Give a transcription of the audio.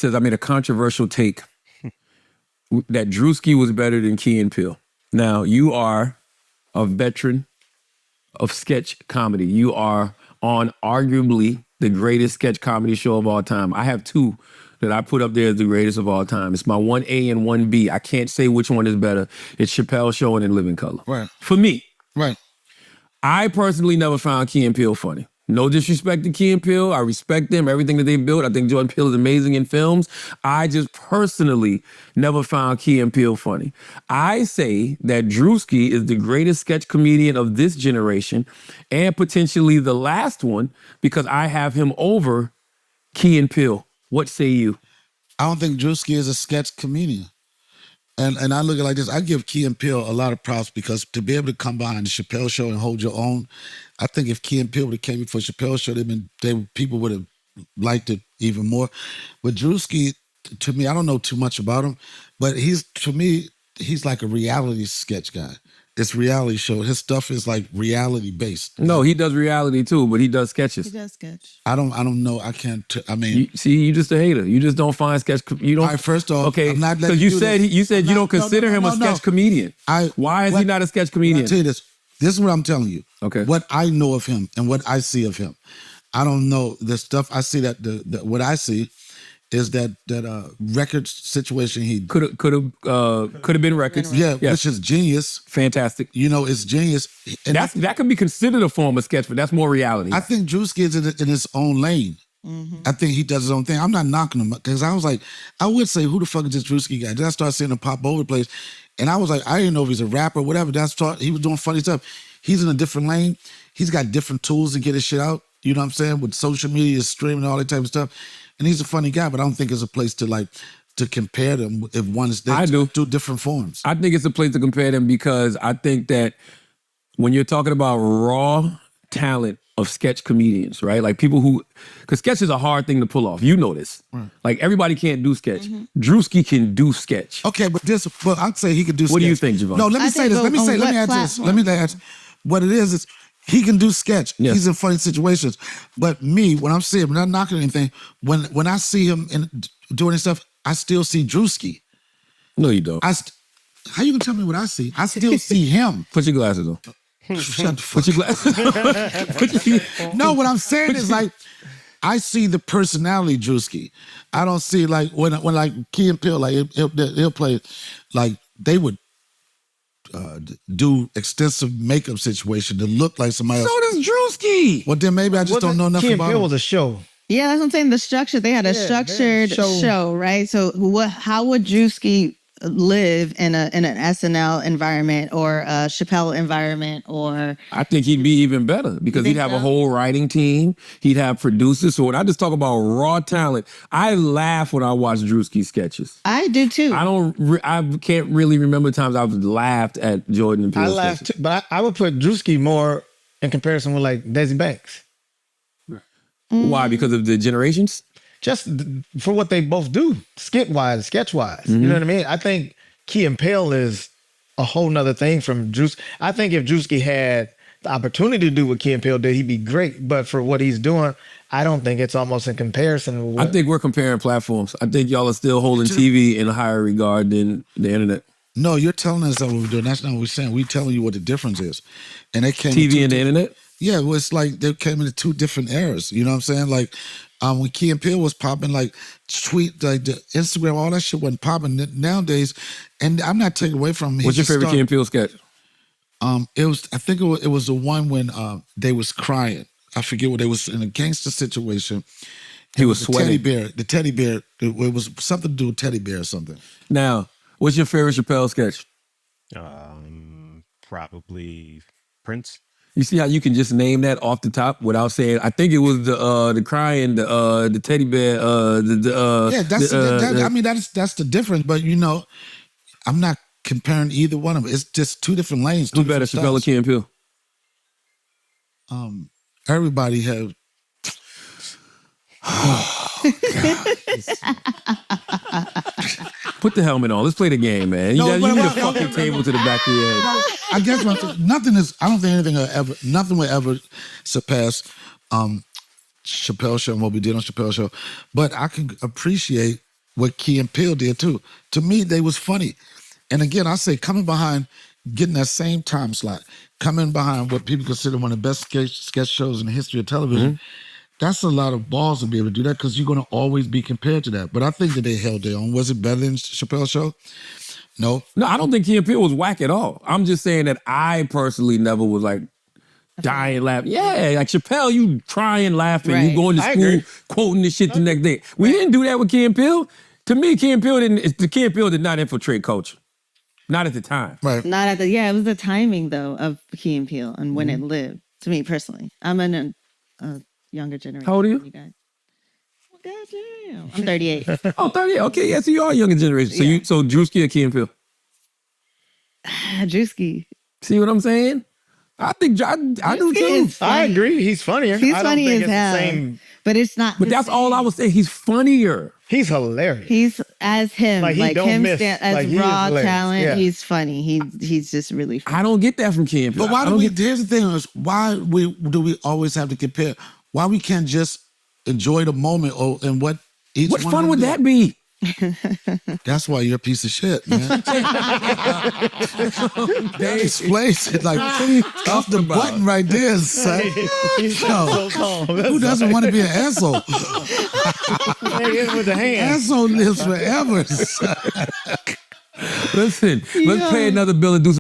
says I made a controversial take that Druski was better than Key and Peele. Now, you are a veteran of sketch comedy. You are on arguably the greatest sketch comedy show of all time. I have two that I put up there as the greatest of all time. It's my 1A and 1B. I can't say which one is better. It's Chappelle's Show and In Living Color. Right. For me. Right. I personally never found Key and Peele funny. No disrespect to Key and Peele. I respect them, everything that they built. I think Jordan Peele is amazing in films. I just personally never found Key and Peele funny. I say that Druski is the greatest sketch comedian of this generation and potentially the last one because I have him over Key and Peele. What say you? I don't think Druski is a sketch comedian. And I look at it like this. I give Key and Peele a lot of props because to be able to come behind the Chappelle Show and hold your own, I think if Key and Peele would have came before Chappelle Show, people would have liked it even more. But Druski, to me, I don't know too much about him, but he's like a reality sketch guy. It's reality show. His stuff is like reality based. No, he does reality too, but he does sketches. He does sketch. I don't know. I can't. You just a hater. You just don't find sketch. You don't. All right, first off, okay, I'm not because you said you don't consider him a sketch comedian. Why is he not a sketch comedian? I'll tell you this. This is what I'm telling you. Okay. What I know of him and what I see of him. I don't know the stuff I see what I see is that record situation he could have been records. Yeah, yes. Which is genius. Fantastic. You know, it's genius. And that could be considered a form of sketch, but that's more reality. I think Druski is in his own lane. Mm-hmm. I think he does his own thing. I'm not knocking him because I was like, I would say, who the fuck is this Druski guy? Then I started seeing him pop over the place. And I was like, I didn't know if he's a rapper or whatever. He was doing funny stuff. He's in a different lane. He's got different tools to get his shit out. You know what I'm saying? With social media, streaming, all that type of stuff. And he's a funny guy, but I don't think it's a place to compare them if one is there. I do. Two different forms. I think it's a place to compare them because I think that when you're talking about raw talent of sketch comedians, right? Like people because sketch is a hard thing to pull off. You know this. Right. Like everybody can't do sketch. Mm-hmm. Druski can do sketch. Okay, but I'd say he could do sketch. What do you think, Javon? No, let me say this. Let me add this. Let me add what it is he can do sketch. Yes. He's in funny situations. But me, when I'm seeing him, not knocking anything, when I see him doing his stuff, I still see Druski. No, you don't. How you gonna tell me what I see? I still see him. Put your glasses on. Shut the fuck. Put your glasses on. No, what I'm saying is like, I see the personality Druski. I don't see like when like Key and Peele, like he'll play, like they would do extensive makeup situation to look like somebody else. So does Druski. Well, then maybe I just don't know nothing about Key and Peele him. was a show. Yeah, that's what I'm saying. The structure, they had a structured show, right? So how would Druski live in an SNL environment or a Chappelle environment or... I think he'd be even better because he'd have a whole writing team. He'd have producers. So when I just talk about raw talent, I laugh when I watch Druski sketches. I do too. I can't really remember times I've laughed at Jordan and Peele. I laughed too, but I would put Druski more in comparison with like Desi Banks. Why? Because of the generations? Just for what they both do, sketch-wise. Mm-hmm. You know what I mean? I think Key and Peele is a whole nother thing from Druski. I think if Druski had the opportunity to do what Key and Peele did, he'd be great. But for what he's doing, I don't think it's almost in comparison. I think we're comparing platforms. I think y'all are still holding TV in a higher regard than the internet. No, you're telling us that what we're doing. That's not what we're saying. We're telling you what the difference is. And they came TV and the internet? Yeah, well, it's like they came into two different eras. You know what I'm saying? Like when Key and Peele was popping, like tweet, like the Instagram, all that shit wasn't popping nowadays. And I'm not taking away from him. What's your favorite Key and Peele sketch? I think it was the one when they was crying. I forget what they was in a gangster situation. He was sweating. The teddy bear. It was something to do with teddy bear or something. Now, what's your favorite Chappelle sketch? Probably Prince. You see how you can just name that off the top without saying? I think it was the crying, the teddy bear. I mean that's the difference. But you know, I'm not comparing either one of them. It's just two different lanes. Who's better, Chappelle or Key and Peele? Everybody have. Put the helmet on. Let's play the game, man. You need a fucking table to the back of your head. I guess I don't think nothing will ever surpass Chappelle Show and what we did on Chappelle Show. But I can appreciate what Key and Peele did too. To me, they was funny. And again, I say coming behind, getting that same time slot, coming behind what people consider one of the best sketch shows in the history of television, that's a lot of balls to be able to do that because you're going to always be compared to that. But I think that they held their own. Was it better than Chappelle's show? No. No, I don't think Key and Peele was whack at all. I'm just saying that I personally never was like dying laughing. Yeah, like Chappelle, you crying laughing. Right. You going to I school agree. quoting this shit the next day. We didn't do that with Key and Peele. To me, Key and Peele did not infiltrate culture. Not at the time. Right. Not at the it was the timing though of Key and Peele and when it lived. To me personally, I'm in a younger generation. How old are you? than guys. Oh, goddamn. I'm 38. Oh, 30. Okay, yeah, so you are a younger generation. So Yeah. so Druski or Key and Peele? Drewski. See what I'm saying? I think I do Drewski too. is I funny. agree. He's funnier. He's I don't funny think as it's hell. the same. But it's not. But the that's same. all I was saying. He's funnier. He's hilarious. He's as him, Like, like, he don't him miss. as Like, he is raw hilarious. talent. Yeah. He's funny. He's just really funny. I don't get that from Key and Peele. But why I do don't we? get- Here's the thing: is why do we always have to compare? Why we can't just enjoy the moment and what each What one fun of would them that be? do? That's why you're a piece of shit, man. That explains it. Like off the button right there, son. He's Yo, so calm. who doesn't want to be an asshole? With the hand. Asshole lives forever. Son. Listen, let's pay another bill and do some